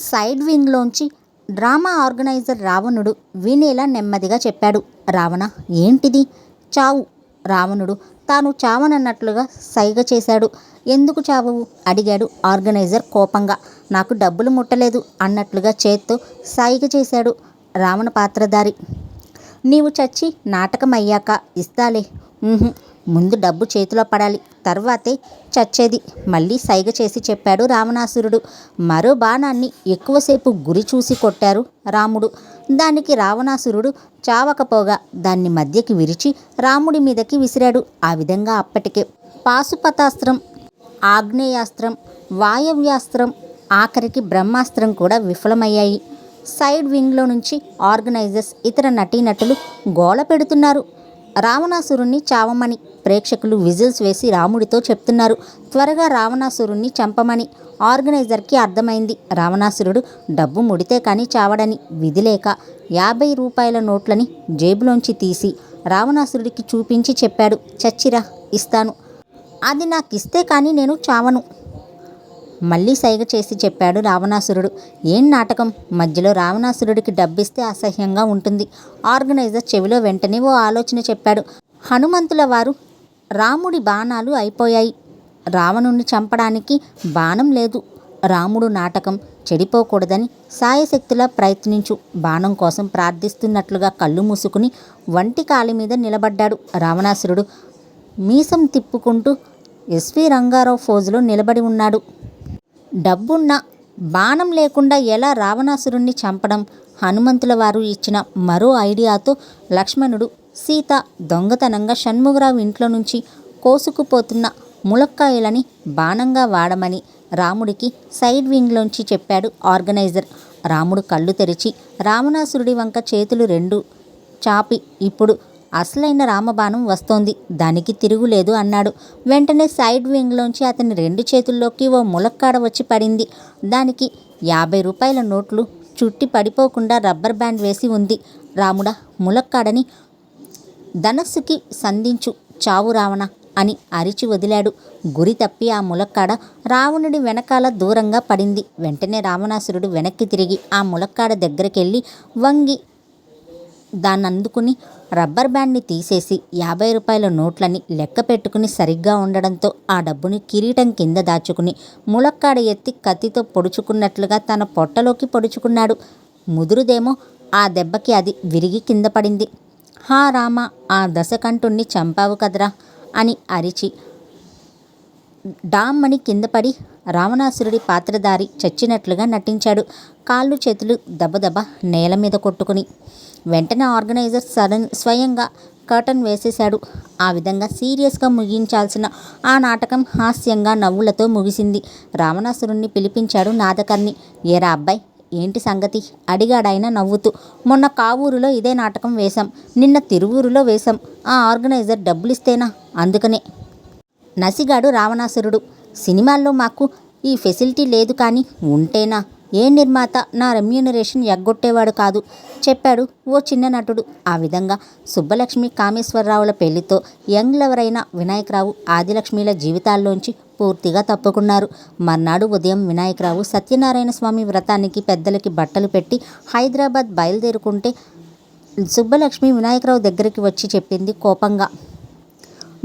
Side వింగ్లోంచి drama organiser రావణుడు వినేలా నెమ్మదిగా చెప్పాడు. రావణ, ఏంటిది? చావు. రావణుడు తాను చావనన్నట్లుగా సైగ చేశాడు. ఎందుకు చావవు? అడిగాడు ఆర్గనైజర్ కోపంగా. నాకు డబ్బులు ముట్టలేదు అన్నట్లుగా చేత్తో సైగ చేశాడు రావణ పాత్రధారి. నీవు చచ్చి నాటకం అయ్యాక ఇస్తాలే. ముందు డబ్బు చేతిలో పడాలి, తర్వాతే చచ్చేది. మళ్ళీ సైగ చేసి చెప్పాడు రావణాసురుడు. మరో బాణాన్ని ఎక్కువసేపు గురి చూసి కొట్టారు రాముడు. దానికి రావణాసురుడు చావకపోగా దాన్ని మధ్యకి విరిచి రాముడి మీదకి విసిరాడు. ఆ విధంగా అప్పటికే పాశుపతాస్త్రం, ఆగ్నేయాస్త్రం, వాయవ్యాస్త్రం, ఆఖరికి బ్రహ్మాస్త్రం కూడా విఫలమయ్యాయి. సైడ్ వింగ్లో నుంచి ఆర్గనైజర్స్ ఇతర నటీనటులు గోల పెడుతున్నారు. రావణాసురుణ్ణి చావమని ప్రేక్షకులు విజిల్స్ వేసి రాముడితో చెప్తున్నారు. త్వరగా రావణాసురుణ్ణి చంపమని. ఆర్గనైజర్కి అర్థమైంది రావణాసురుడు డబ్బు ముడితే కానీ చావడని. విధిలేక 50 రూపాయల నోట్లని జేబులోంచి తీసి రావణాసురుడికి చూపించి చెప్పాడు. చచ్చిరా, ఇస్తాను. అది నాకిస్తే కానీ నేను చావను. మళ్ళీ సైగ చేసి చెప్పాడు రావణాసురుడు. ఏం నాటకం? మధ్యలో రావణాసురుడికి డబ్బిస్తే అసహ్యంగా ఉంటుంది. ఆర్గనైజర్ చెవిలో వెంటనే ఓ ఆలోచన చెప్పాడు. హనుమంతుల వారు రాముడి బాణాలు అయిపోయాయి. రావణుణ్ణి చంపడానికి బాణం లేదు. రాముడు నాటకం చెడిపోకూడదని సాయశక్తులా ప్రయత్నించు. బాణం కోసం ప్రార్థిస్తున్నట్లుగా కళ్ళు మూసుకుని వంటి కాలి మీద నిలబడ్డాడు రావణాసురుడు. మీసం తిప్పుకుంటూ ఎస్వి రంగారావు ఫోజులో నిలబడి ఉన్నాడు. డబ్బున్న బాణం లేకుండా ఎలా రావణాసురుణ్ణి చంపడం? హనుమంతుల వారు ఇచ్చిన మరో ఐడియాతో లక్ష్మణుడు, సీత దొంగతనంగా షణ్ముగరావు ఇంట్లో నుంచి కోసుకుపోతున్న ములక్కాయలని బాణంగా వాడమని రాముడికి సైడ్ వింగ్లోంచి చెప్పాడు ఆర్గనైజర్. రాముడు కళ్ళు తెరిచి రావణాసురుడి వంక చేతులు రెండు చాపి, ఇప్పుడు అసలైన రామబాణం వస్తోంది, దానికి తిరుగులేదు అన్నాడు. వెంటనే సైడ్ వింగ్లోంచి అతని 2 చేతుల్లోకి ఓ ములక్కాడ వచ్చి పడింది. దానికి 50 రూపాయల నోట్లు చుట్టి పడిపోకుండా రబ్బర్ బ్యాండ్ వేసి ఉంది. రాముడా, ములక్కాడని ధనస్సుకి సంధించు, చావు రావణ అని అరిచి వదిలాడు. గురి తప్పి ఆ ములక్కాడ రావణుడి వెనకాల దూరంగా పడింది. వెంటనే రావణాసురుడు వెనక్కి తిరిగి ఆ ములక్కాడ దగ్గరికెళ్ళి వంగి దాన్నందుకుని రబ్బర్ బ్యాండ్ని తీసేసి 50 రూపాయల నోట్లని లెక్క పెట్టుకుని సరిగ్గా ఉండడంతో ఆ డబ్బుని కిరీటం కింద దాచుకుని ములక్కాడ ఎత్తి కత్తితో పొడుచుకున్నట్లుగా తన పొట్టలోకి పొడుచుకున్నాడు. ముదురుదేమో ఆ దెబ్బకి అది విరిగి కింద పడింది. హా రామ, ఆ దశకంఠుణ్ణి చంపావు కదరా అని అరిచి డామ్మని కిందపడి రావణాసురుడి పాత్రధారి చచ్చినట్లుగా నటించాడు, కాళ్ళు చేతులు దబదబ నేల మీద కొట్టుకుని. వెంటనే ఆర్గనైజర్ స్వయంగా కర్టన్ వేసేశాడు. ఆ విధంగా సీరియస్గా ముగించాల్సిన ఆ నాటకం హాస్యంగా నవ్వులతో ముగిసింది. రావణాసురుణ్ణి పిలిపించాడు నాదకర్ణి. ఏరా అబ్బాయి, ఏంటి సంగతి? అడిగాడాయన నవ్వుతూ. మొన్న కావూరులో ఇదే నాటకం వేశాం, నిన్న తిరువూరులో వేశాం. ఆ ఆర్గనైజర్ డబ్బులిస్తేనా, అందుకనే. నసిగాడు రావణాసురుడు. సినిమాల్లో మాకు ఈ ఫెసిలిటీ లేదు, కానీ ఉంటేనా ఏ నిర్మాత నా రెమ్యూనరేషన్ ఎగ్గొట్టేవాడు కాదు, చెప్పాడు ఓ చిన్న నటుడు. ఆ విధంగా సుబ్బలక్ష్మి కామేశ్వరరావుల పెళ్లితో యంగ్ లవర్ అయిన వినాయకరావు, ఆదిలక్ష్మిల జీవితాల్లోంచి పూర్తిగా తప్పుకున్నారు. మర్నాడు ఉదయం వినాయకరావు సత్యనారాయణ స్వామి వ్రతానికి పెద్దలకి బట్టలు పెట్టి హైదరాబాద్ బయలుదేరుకుంటే సుబ్బలక్ష్మి వినాయకరావు దగ్గరికి వచ్చి చెప్పింది కోపంగా.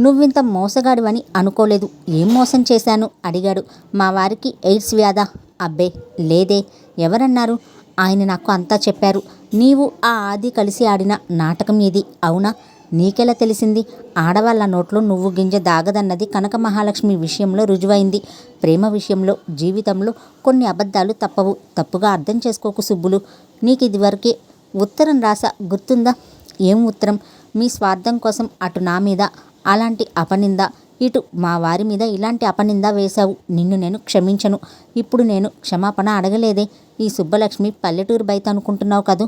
నువ్వింత మోసగాడివని అనుకోలేదు. ఏం మోసం చేశాను అడిగాడు. మా వారికి ఎయిడ్స్ వ్యాధా? అబ్బే లేదే. ఎవరన్నారు? ఆయన నాకు అంతా చెప్పారు. నీవు ఆ ఆది కలిసి ఆడిన నాటకం ఇది, అవునా? నీకెలా తెలిసింది? ఆడవాళ్ళ నోట్లో నువ్వు గింజ దాగదన్నది కనక మహాలక్ష్మి విషయంలో రుజువైంది. ప్రేమ విషయంలో, జీవితంలో కొన్ని అబద్ధాలు తప్పవు. తప్పుగా అర్థం చేసుకోకు సుబ్బులు. నీకు ఇదివరకే ఉత్తరం రాసా, గుర్తుందా? ఏం ఉత్తరం? మీ స్వార్థం కోసం అటు నా మీద అలాంటి అపనింద, ఇటు మా వారి మీద ఇలాంటి అపనింద వేశావు. నిన్ను నేను క్షమించను. ఇప్పుడు నేను క్షమాపణ అడగలేదే. ఈ సుబ్బలక్ష్మి పల్లెటూరు బయట అనుకుంటున్నావు కదూ?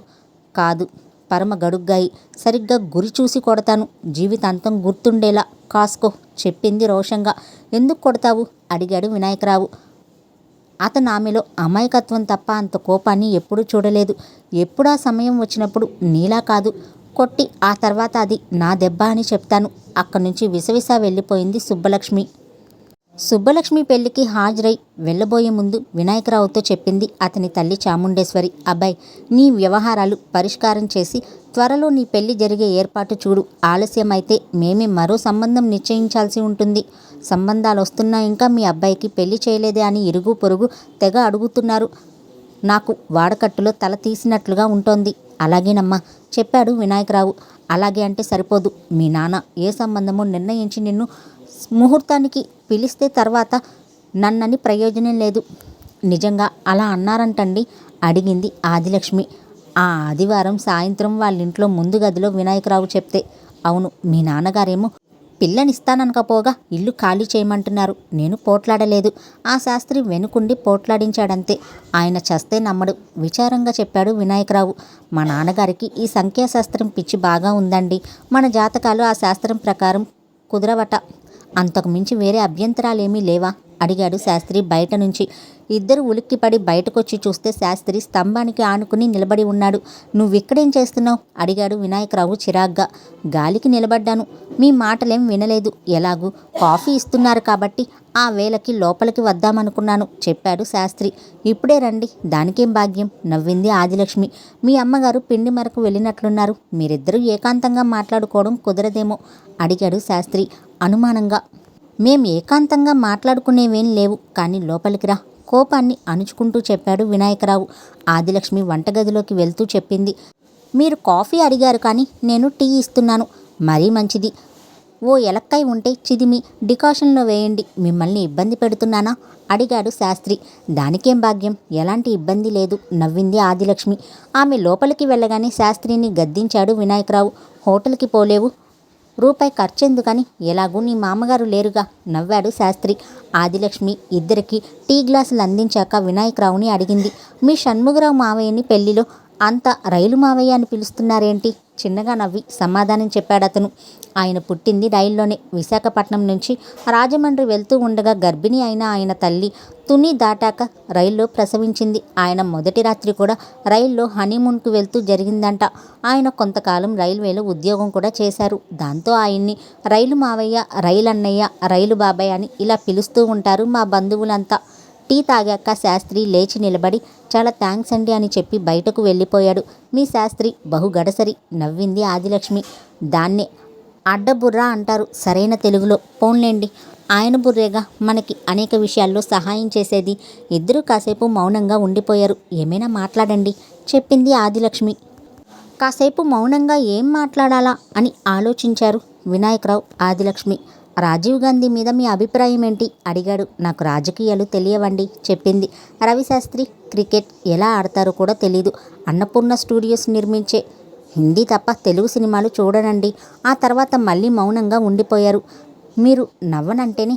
కాదు, పరమ గడుగ్గాయి. సరిగ్గా గురి చూసి కొడతాను, జీవితాంతం గుర్తుండేలా కాసుకో, చెప్పింది రోషంగా. ఎందుకు కొడతావు అడిగాడు వినాయకరావు. అతను ఆమెలో అమాయకత్వం తప్ప అంత కోపాన్ని ఎప్పుడూ చూడలేదు. ఎప్పుడా సమయం వచ్చినప్పుడు నీలా కాదు, కొట్టి ఆ తర్వాత అది నా దెబ్బ అని చెప్తాను. అక్కడి నుంచి విసవిసా వెళ్ళిపోయింది సుబ్బలక్ష్మి. సుబ్బలక్ష్మి పెళ్లికి హాజరై వెళ్ళబోయే ముందు వినాయకరావుతో చెప్పింది అతని తల్లి చాముండేశ్వరి. అబ్బాయి, నీ వ్యవహారాలు పరిష్కారం చేసి త్వరలో నీ పెళ్లి జరిగే ఏర్పాటు చూడు. ఆలస్యమైతే మేమే మరో సంబంధం నిశ్చయించాల్సి ఉంటుంది. సంబంధాలు వస్తున్నా ఇంకా మీ అబ్బాయికి పెళ్లి చేయలేదే అని ఇరుగు పొరుగు తెగ అడుగుతున్నారు. నాకు వాడకట్టులో తల తీసినట్లుగా ఉంటోంది. అలాగేనమ్మా, చెప్పాడు వినాయకరావు. అలాగే అంటే సరిపోదు. మీ నాన్న ఏ సంబంధమో నిర్ణయించి నిన్ను ముహూర్తానికి పిలిస్తే తర్వాత నన్నని ప్రయోజనం లేదు. నిజంగా అలా అన్నారంటండి అడిగింది ఆదిలక్ష్మి. ఆ ఆదివారం సాయంత్రం వాళ్ళింట్లో ముందు గదిలో వినాయకరావు చెప్తే, అవును, మీ నాన్నగారేమో పిల్లనిస్తాననకపోగా ఇల్లు ఖాళీ చేయమంటున్నారు. నేను పోట్లాడలేదు. ఆ శాస్త్రి వెనుకుండి పోట్లాడించాడంతే. ఆయన చస్తే నమ్మడు. విచారంగా చెప్పాడు వినాయకరావు. మా నాన్నగారికి ఈ సంఖ్యాశాస్త్రం పిచ్చి బాగా ఉందండి. మన జాతకాలు ఆ శాస్త్రం ప్రకారం కుదరవట. అంతకు మించి వేరే అభ్యంతరాలేమీ లేవా అడిగాడు శాస్త్రి బయట నుంచి. ఇద్దరు ఉలిక్కిపడి బయటకొచ్చి చూస్తే శాస్త్రి స్తంభానికి ఆనుకుని నిలబడి ఉన్నాడు. నువ్విక్కడేం చేస్తున్నావు అడిగాడు వినాయకరావు చిరాగ్గా. గాలికి నిలబడ్డాను. మీ మాటలేం వినలేదు. ఎలాగూ కాఫీ ఇస్తున్నారు కాబట్టి ఆ వేళకి లోపలికి వద్దామనుకున్నాను చెప్పాడు శాస్త్రి. ఇప్పుడే రండి, దానికేం భాగ్యం నవ్వింది ఆదిలక్ష్మి. మీ అమ్మగారు పిండి మరకు వెళ్ళినట్లున్నారు. మీరిద్దరూ ఏకాంతంగా మాట్లాడుకోవడం కుదరదేమో అడిగాడు శాస్త్రి అనుమానంగా. మేం ఏకాంతంగా మాట్లాడుకునేవేం లేవు, కానీ లోపలికి రా కోపాన్ని అణుచుకుంటూ చెప్పాడు వినాయకరావు. ఆదిలక్ష్మి వంటగదిలోకి వెళ్తూ చెప్పింది. మీరు కాఫీ అడిగారు కానీ నేను టీ ఇస్తున్నాను. మరీ మంచిది. ఓ ఎలక్కాయ ఉంటే చిదిమి డికాషన్లో వేయండి. మిమ్మల్ని ఇబ్బంది పెడుతున్నానా అడిగాడు శాస్త్రి. దానికేం భాగ్యం, ఎలాంటి ఇబ్బంది లేదు నవ్వింది ఆదిలక్ష్మి. ఆమె లోపలికి వెళ్ళగానే శాస్త్రిని గద్దించాడు వినాయకరావు. హోటల్కి పోలేవు, రూపాయి ఖర్చెందుకని, ఎలాగూ నీ మామగారు లేరుగా నవ్వాడు శాస్త్రి. ఆదిలక్ష్మి ఇద్దరికి టీ గ్లాసులు అందించాక వినాయకరావుని అడిగింది. మీ షణ్ముగరావు మావయ్యని పెళ్లిలో అంత రైలు మావయ్య అని పిలుస్తున్నారేంటి చిన్నగా నవ్వి సమాధానం చెప్పాడతను. ఆయన పుట్టింది రైల్లోనే. విశాఖపట్నం నుంచి రాజమండ్రి వెళ్తూ ఉండగా గర్భిణి అయిన ఆయన తల్లి తుని దాటాక రైల్లో ప్రసవించింది. ఆయన మొదటి రాత్రి కూడా రైల్లో హనీమూన్కు వెళ్తూ జరిగిందంట. ఆయన కొంతకాలం రైల్వేలో ఉద్యోగం కూడా చేశారు. దాంతో ఆయన్ని రైలు మావయ్య, రైలు అన్నయ్య, రైలు బాబాయ్ అని ఇలా పిలుస్తూ ఉంటారు మా బంధువులంతా. టీ తాగాక శాస్త్రి లేచి నిలబడి చాలా థ్యాంక్స్ అండి అని చెప్పి బయటకు వెళ్ళిపోయాడు. మీ శాస్త్రి బహు గడసరి నవ్వింది ఆదిలక్ష్మి. దాన్నే అడ్డబుర్రా అంటారు సరైన తెలుగులో. పోన్లేండి, ఆయన బుర్రేగా మనకి అనేక విషయాల్లో సహాయం చేసేది. ఇద్దరూ కాసేపు మౌనంగా ఉండిపోయారు. ఏమైనా మాట్లాడండి చెప్పింది ఆదిలక్ష్మి. కాసేపు మౌనంగా ఏం మాట్లాడాలా అని ఆలోచించారు వినాయకరావు, ఆదిలక్ష్మి. రాజీవ్ గాంధీ మీద మీ అభిప్రాయం ఏంటి అడిగాడు. నాకు రాజకీయాలు తెలియవండి చెప్పింది. రవిశాస్త్రి క్రికెట్ ఎలా ఆడతారో కూడా తెలీదు. అన్నపూర్ణ స్టూడియోస్ నిర్మించే హిందీ తప్ప తెలుగు సినిమాలు చూడనండి. ఆ తర్వాత మళ్ళీ మౌనంగా ఉండిపోయారు. మీరు నవ్వనంటేనే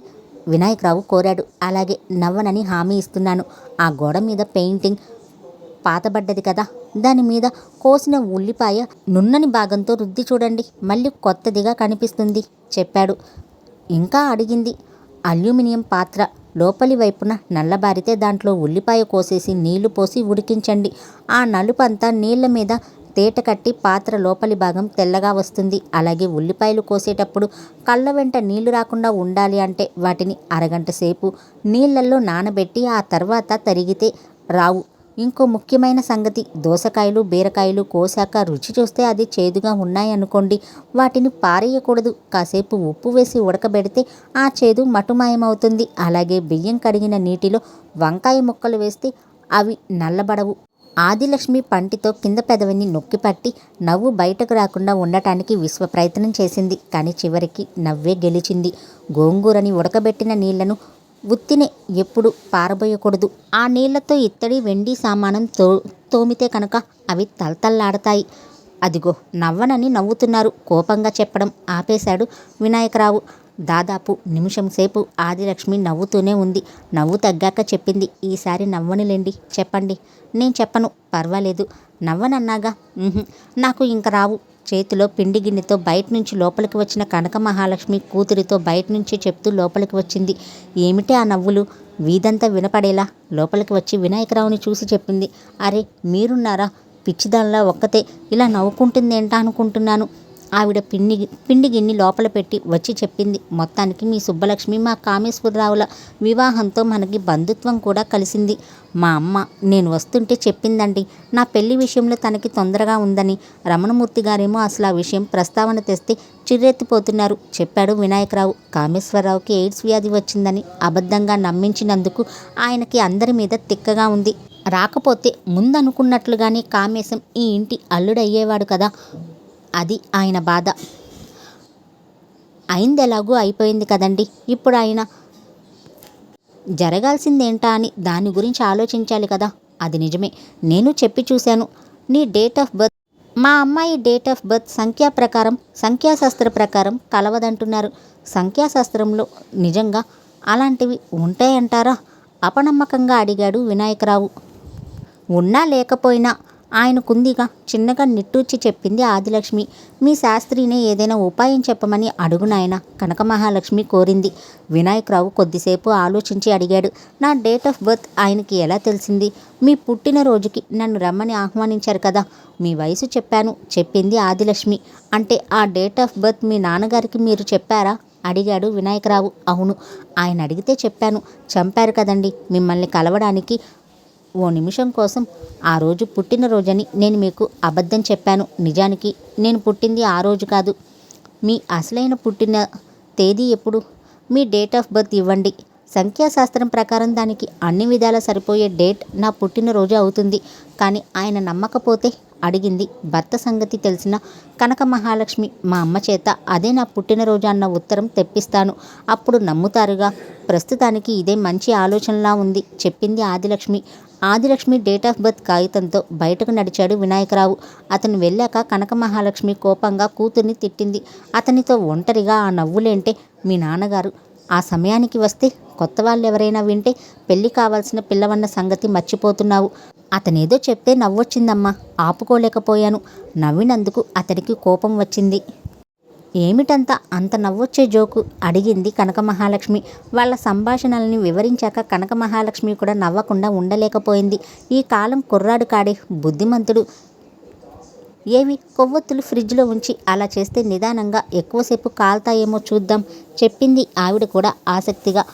వినాయకరావు కోరాడు. అలాగే నవ్వనని హామీ ఇస్తున్నాను. ఆ గోడ మీద పెయింటింగ్ పాతబడ్డది కదా, దాని మీద కోసిన ఉల్లిపాయ నున్నని భాగంతో రుద్ది చూడండి, మళ్ళీ కొత్తదిగా కనిపిస్తుంది చెప్పాడు. ఇంకా అడిగింది. అల్యూమినియం పాత్ర లోపలి వైపున నల్లబారితే దాంట్లో ఉల్లిపాయ కోసేసి నీళ్లు పోసి ఉడికించండి. ఆ నలుపంతా నీళ్ల మీద తేట కట్టి పాత్ర లోపలి భాగం తెల్లగా వస్తుంది. అలాగే ఉల్లిపాయలు కోసేటప్పుడు కళ్ళ వెంట నీళ్లు రాకుండా ఉండాలి అంటే వాటిని అరగంట సేపు నీళ్లలో నానబెట్టి ఆ తర్వాత తరిగితే రావు. ఇంకో ముఖ్యమైన సంగతి, దోసకాయలు బీరకాయలు కోసాక రుచి చూస్తే అది చేదుగా ఉన్నాయనుకోండి, వాటిని పారేయకూడదు. కాసేపు ఉప్పు వేసి ఉడకబెడితే ఆ చేదు మటుమాయమవుతుంది. అలాగే బియ్యం కడిగిన నీటిలో వంకాయ ముక్కలు వేస్తే అవి నల్లబడవు. ఆదిలక్ష్మి పంటితో కింద పెదవిని నొక్కిపట్టి నవ్వు బయటకు రాకుండా ఉండటానికి విశ్వ ప్రయత్నం చేసింది. కానీ చివరికి నవ్వే గెలిచింది. గోంగూరని ఉడకబెట్టిన నీళ్లను ఉత్తినే ఎప్పుడు పారబోయకూడదు. ఆ నీళ్లతో ఇత్తడి వెండి సామానం తోమితే కనుక అవి తలతల్లాడతాయి. అదిగో నవ్వనని నవ్వుతున్నారు కోపంగా చెప్పడం ఆపేశాడు వినాయకరావు. దాదాపు నిమిషం సేపు ఆదిలక్ష్మి నవ్వుతూనే ఉంది. నవ్వు తగ్గాక చెప్పింది. ఈసారి నవ్వనులేండి, చెప్పండి. నేను చెప్పను, పర్వాలేదు. నవ్వనన్నాగా. నాకు ఇంక రావు. చేతిలో పిండి గిన్నెతో బయట నుంచి లోపలికి వచ్చిన కనక మహాలక్ష్మి కూతురితో బయట నుంచి చెప్తూ లోపలికి వచ్చింది. ఏమిటి ఆ నవ్వులు వీధంతా వినపడేలా లోపలికి వచ్చి వినాయకరావుని చూసి చెప్పింది. అరే మీరున్నారా? పిచ్చిదానిలా ఒక్కతే ఇలా నవ్వుకుంటుందేంటా అనుకుంటున్నాను. ఆవిడ పిండి గిన్నె లోపల పెట్టి వచ్చి చెప్పింది, మొత్తానికి మీ సుబ్బలక్ష్మి మా కామేశ్వరరావుల వివాహంతో మనకి బంధుత్వం కూడా కలిసింది. మా అమ్మ నేను వస్తుంటే చెప్పిందండి, నా పెళ్లి విషయంలో తనకి తొందరగా ఉందని. రమణమూర్తి గారేమో అసలు ఆ విషయం ప్రస్తావన తెస్తే చిర్రెత్తిపోతున్నారు, చెప్పాడు వినాయకరావు. కామేశ్వరరావుకి ఎయిడ్స్ వ్యాధి వచ్చిందని అబద్ధంగా నమ్మించినందుకు ఆయనకి అందరి మీద తిక్కగా ఉంది. రాకపోతే ముందనుకున్నట్లుగానే కామేశం ఈ ఇంటి అల్లుడయ్యేవాడు కదా, అది ఆయన బాధ. అయిందెలాగూ అయిపోయింది కదండి, ఇప్పుడు ఆయన జరగాల్సిందేంటా అని దాని గురించి ఆలోచించాలి కదా. అది నిజమే, నేను చెప్పి చూశాను. నీ డేట్ ఆఫ్ బర్త్, మా అమ్మాయి డేట్ ఆఫ్ బర్త్ సంఖ్యాశాస్త్ర ప్రకారం కలవదంటున్నారు. సంఖ్యాశాస్త్రంలో నిజంగా అలాంటివి ఉంటాయంటారా? అపనమ్మకంగా అడిగాడు వినాయకరావు. ఉన్నా లేకపోయినా ఆయనకుందిగా, చిన్నగా నిట్టూర్చి చెప్పింది ఆదిలక్ష్మి. మీ శాస్త్రినే ఏదైనా ఉపాయం చెప్పమని అడుగు నాయనా, కనకమహాలక్ష్మి కోరింది. వినాయకరావు కొద్దిసేపు ఆలోచించి అడిగాడు, నా డేట్ ఆఫ్ బర్త్ ఆయనకి ఎలా తెలిసింది? మీ పుట్టినరోజుకి నన్ను రమ్మని ఆహ్వానించారు కదా, మీ వయసు చెప్పాను, చెప్పింది ఆదిలక్ష్మి. అంటే ఆ డేట్ ఆఫ్ బర్త్ మీ నాన్నగారికి మీరు చెప్పారా? అడిగాడు వినాయకరావు. అవును, ఆయన అడిగితే చెప్పాను. చంపారు కదండి మిమ్మల్ని కలవడానికి. ఓ నిమిషం కోసం ఆ రోజు పుట్టినరోజని నేను మీకు అబద్ధం చెప్పాను. నిజానికి నేను పుట్టింది ఆ రోజు కాదు. మీ అసలైన పుట్టిన తేదీ ఎప్పుడు? మీ డేట్ ఆఫ్ బర్త్ ఇవ్వండి. సంఖ్యాశాస్త్రం ప్రకారం దానికి అన్ని విధాలా సరిపోయే డేట్ నా పుట్టినరోజు అవుతుంది. కానీ ఆయన నమ్మకపోతే అడిగింది భర్త సంగతి తెలిసిన కనక మహాలక్ష్మి. మా అమ్మ చేత అదే నా పుట్టినరోజు అన్న ఉత్తరం తెప్పిస్తాను, అప్పుడు నమ్ముతారుగా. ప్రస్తుతానికి ఇదే మంచి ఆలోచనలా ఉంది, చెప్పింది Adilakshmi. Adilakshmi date of birth కాగితంతో బయటకు నడిచాడు వినాయకరావు. అతను వెళ్ళాక కనక మహాలక్ష్మి కోపంగా కూతుర్ని తిట్టింది. అతనితో ఒంటరిగా ఆ నవ్వులేంటే? మీ నాన్నగారు ఆ సమయానికి వస్తే కొత్త వాళ్ళు ఎవరైనా వింటే పెళ్లి కావాల్సిన పిల్లవన్న సంగతి మర్చిపోతున్నావు. అతనేదో చెప్తే నవ్వొచ్చిందమ్మా, ఆపుకోలేకపోయాను. నవ్వినందుకు అతడికి కోపం వచ్చింది. ఏమిటంత అంత నవ్వొచ్చే జోకు? అడిగింది కనకమహాలక్ష్మి. వాళ్ళ సంభాషణల్ని వివరించాక కనకమహాలక్ష్మి కూడా నవ్వకుండా ఉండలేకపోయింది. ఈ కాలం కుర్రాడు కాడే బుద్ధిమంతుడు. ఏవి కొవ్వొత్తులు ఫ్రిడ్జ్లో ఉంచి అలా చేస్తే నిదానంగా ఎక్కువసేపు కాల్తాయేమో చూద్దాం, చెప్పింది ఆవిడ కూడా ఆసక్తిగా.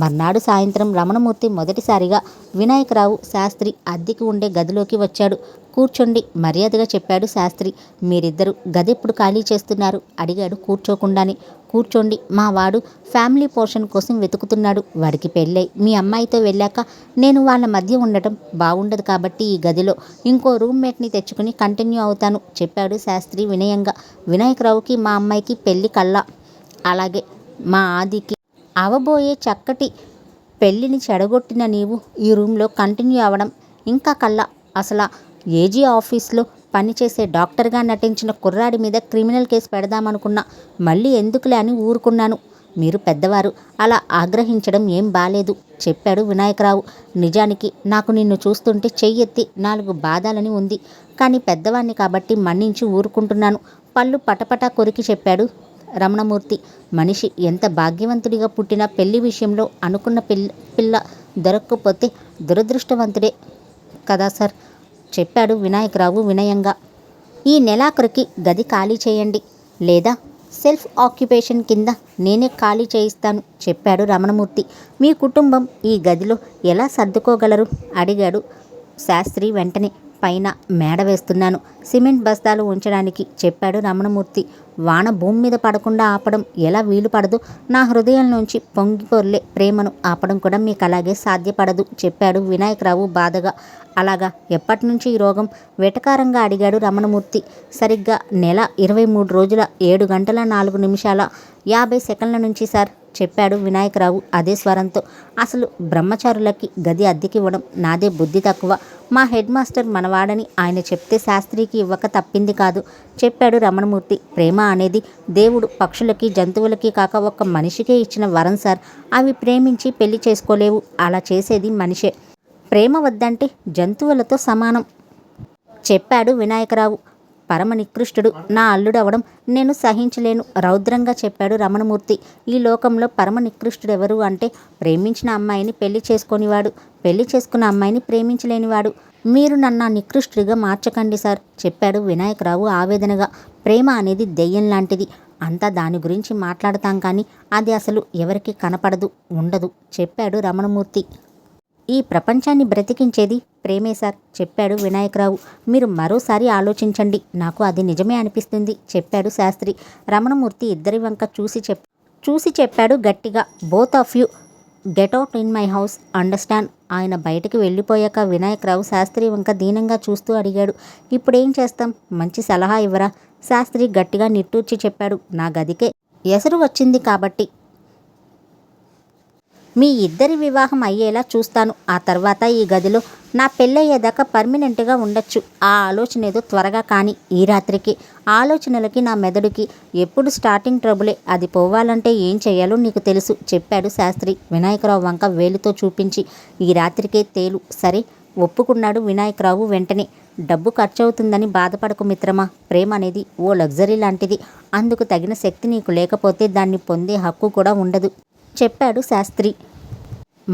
మర్నాడు సాయంత్రం రమణమూర్తి మొదటిసారిగా వినాయకరావు శాస్త్రి అద్దెకి ఉండే గదిలోకి వచ్చాడు. కూర్చోండి, మర్యాదగా చెప్పాడు శాస్త్రి. మీరిద్దరు గదెప్పుడు ఖాళీ చేస్తున్నారు? అడిగాడు కూర్చోకుండానే. కూర్చోండి, మా వాడు ఫ్యామిలీ పోర్షన్ కోసం వెతుకుతున్నాడు. వాడికి పెళ్ళై మీ అమ్మాయితో వెళ్ళాక నేను వాళ్ళ మధ్య ఉండటం బాగుండదు కాబట్టి ఈ గదిలో ఇంకో రూమ్మేట్ని తెచ్చుకుని కంటిన్యూ అవుతాను, చెప్పాడు శాస్త్రి వినయంగా. వినాయకరావుకి మా అమ్మాయికి పెళ్ళి కల్లా, అలాగే మా ఆదికి అవబోయే చక్కటి పెళ్ళిని చెడగొట్టిన నీవు ఈ రూమ్లో కంటిన్యూ అవ్వడం ఇంకా కల్లా. అసలు ఏజీ ఆఫీస్లో పనిచేసే డాక్టర్గా నటించిన కుర్రాడి మీద క్రిమినల్ కేసు పెడదామనుకున్నా, మళ్ళీ ఎందుకులే అని ఊరుకున్నాను. మీరు పెద్దవారు, అలా ఆగ్రహించడం ఏం బాలేదు, చెప్పాడు వినాయకరావు. నిజానికి నాకు నిన్ను చూస్తుంటే చెయ్యెత్తి 4 బాధాలని ఉంది, కానీ పెద్దవాణ్ణి కాబట్టి మన్నించి ఊరుకుంటున్నాను, పళ్ళు పటపటా కొరికి చెప్పాడు రమణమూర్తి. మనిషి ఎంత భాగ్యవంతుడిగా పుట్టినా పెళ్లి విషయంలో అనుకున్న పిల్ల దొరక్కపోతే దురదృష్టవంతుడే కదా సార్, చెప్పాడు వినాయకరావు వినయంగా. ఈ నెలాఖరుకి గది ఖాళీ చేయండి, లేదా సెల్ఫ్ ఆక్యుపేషన్ కింద నేనే ఖాళీ చేయిస్తాను, చెప్పాడు రమణమూర్తి. మీ కుటుంబం ఈ గదిలో ఎలా సర్దుకోగలరు? అడిగాడు శాస్త్రి వెంటనే. పైన మేడ వేస్తున్నాను, సిమెంట్ బస్తాలు ఉంచడానికి, చెప్పాడు రమణమూర్తి. వాన భూమి మీద పడకుండా ఆపడం ఎలా వీలు పడదు? నా హృదయం నుంచి పొంగిపొర్లే ప్రేమను ఆపడం కూడా మీకు అలాగే సాధ్యపడదు, చెప్పాడు వినాయకరావు బాధగా. అలాగా, ఎప్పటి నుంచి ఈ రోగం? వెటకారంగా అడిగాడు రమణమూర్తి. సరిగ్గా నెల 23 రోజుల 7 గంటల 4 నిమిషాల 50 సెకండ్ల నుంచి సార్, చెప్పాడు వినాయకరావు అదే స్వరంతో. అసలు బ్రహ్మచారులకి గది అద్దెకివ్వడం నాదే బుద్ధి తక్కువ. మా హెడ్ మాస్టర్ మనవాడని ఆయన చెప్తే శాస్త్రికి ఇవ్వక తప్పింది కాదు, చెప్పాడు రమణమూర్తి. ప్రేమ అనేది దేవుడు పక్షులకి జంతువులకి కాక ఒక్క మనిషికే ఇచ్చిన వరం సార్. అవి ప్రేమించి పెళ్లి చేసుకోలేవు, అలా చేసేది మనిషే. ప్రేమ వద్దంటే జంతువులతో సమానం, చెప్పాడు వినాయకరావు. పరమ నికృష్టుడు నా అల్లుడవడం నేను సహించలేను, రౌద్రంగా చెప్పాడు రమణమూర్తి. ఈ లోకంలో పరమ నికృష్టుడెవరు అంటే ప్రేమించిన అమ్మాయిని పెళ్లి చేసుకొనివాడు, పెళ్లి చేసుకున్న అమ్మాయిని ప్రేమించలేనివాడు. మీరు నన్ను నికృష్టుడిగా మార్చకండి సార్ చెప్పాడు వినాయకరావు ఆవేదనగా. ప్రేమ అనేది దెయ్యం లాంటిది. అంతా దాని గురించి మాట్లాడతాం కానీ అది అసలు ఎవరికి కనపడదు, ఉండదు చెప్పాడు రమణమూర్తి. ఈ ప్రపంచాన్ని బ్రతికించేది ప్రేమే సార్ చెప్పాడు వినాయకరావు. మీరు మరోసారి ఆలోచించండి, నాకు అది నిజమే అనిపిస్తుంది చెప్పాడు శాస్త్రి. రమణమూర్తి ఇద్దరి వంక చూసి చెప్పాడు గట్టిగా, both of you get out in my house, understand. ఆయన బయటికి వెళ్ళిపోయాక వినాయకరావు శాస్త్రి వంక దీనంగా చూస్తూ అడిగాడు, ఇప్పుడేం చేస్తాం, మంచి సలహా ఇవ్వరా? శాస్త్రి గట్టిగా నిట్టూర్చి చెప్పాడు, నా గదికే ఎసరు వచ్చింది కాబట్టి మీ ఇద్దరి వివాహం అయ్యేలా చూస్తాను. ఆ తర్వాత ఈ గదిలో నా పెళ్ళయ్యేదాకా పర్మనెంట్గా ఉండొచ్చు. ఆ ఆలోచన ఏదో త్వరగా కానీ ఈ రాత్రికి. ఆలోచనలకి నా మెదడుకి ఎప్పుడు స్టార్టింగ్ ట్రబులే. అది పోవాలంటే ఏం చేయాలో నీకు తెలుసు చెప్పాడు శాస్త్రి వినాయకరావు వంక వేలుతో చూపించి. ఈ రాత్రికే తేలు. సరే ఒప్పుకున్నాడు వినాయకరావు వెంటనే. డబ్బు ఖర్చవుతుందని బాధపడకు మిత్రమా, ప్రేమ అనేది ఓ లగ్జరీ లాంటిది. అందుకు తగిన శక్తి నీకు లేకపోతే దాన్ని పొందే హక్కు కూడా ఉండదు చెప్పాడు శాస్త్రి.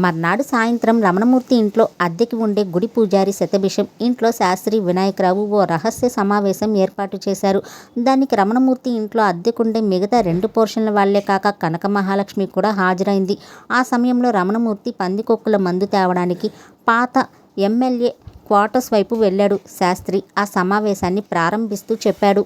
మర్నాడు సాయంత్రం రమణమూర్తి ఇంట్లో అద్దెకి ఉండే గుడి పూజారి శతభిషం ఇంట్లో శాస్త్రి వినాయకరావు ఓ రహస్య సమావేశం ఏర్పాటు చేశారు. దానికి రమణమూర్తి ఇంట్లో అద్దెకుండే మిగతా 2 పోర్షన్ల వాళ్లే కాక కనక మహాలక్ష్మి కూడా హాజరైంది. ఆ సమయంలో రమణమూర్తి పందికొక్కుల మందు తేవడానికి పాత ఎమ్మెల్యే క్వార్టర్స్ వైపు వెళ్ళాడు. శాస్త్రి ఆ సమావేశాన్ని ప్రారంభిస్తూ చెప్పాడు,